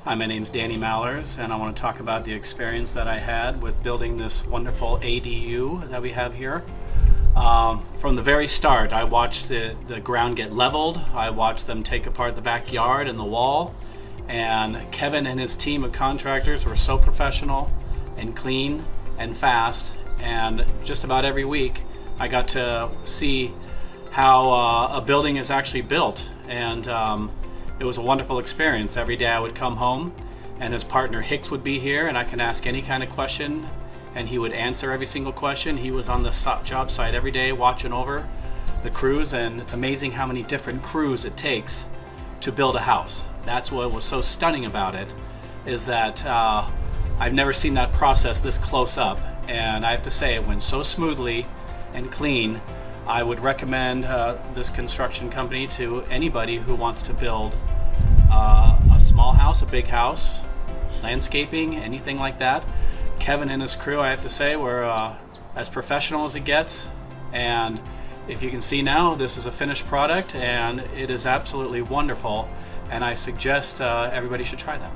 Hi, my name's Danny Mallers, and I want to talk about the experience that I had with building this wonderful ADU that we have here. From the very start, I watched the ground get leveled. I watched them take apart the backyard and the wall. And Kevin and his team of contractors were so professional and clean and fast. And just about every week, I got to see how a building is actually built. And it was a wonderful experience. Every day I would come home and his partner Hicks would be here, and I can ask any kind of question and he would answer every single question. He was on the job site every day watching over the crews, and it's amazing how many different crews it takes to build a house. That's what was so stunning about it, is that I've never seen that process this close up, and I have to say it went so smoothly and clean. I would recommend this construction company to anybody who wants to build a small house, a big house, landscaping, anything like that. Kevin and his crew, I have to say, were as professional as it gets. And if you can see now, this is a finished product and it is absolutely wonderful. And I suggest everybody should try that.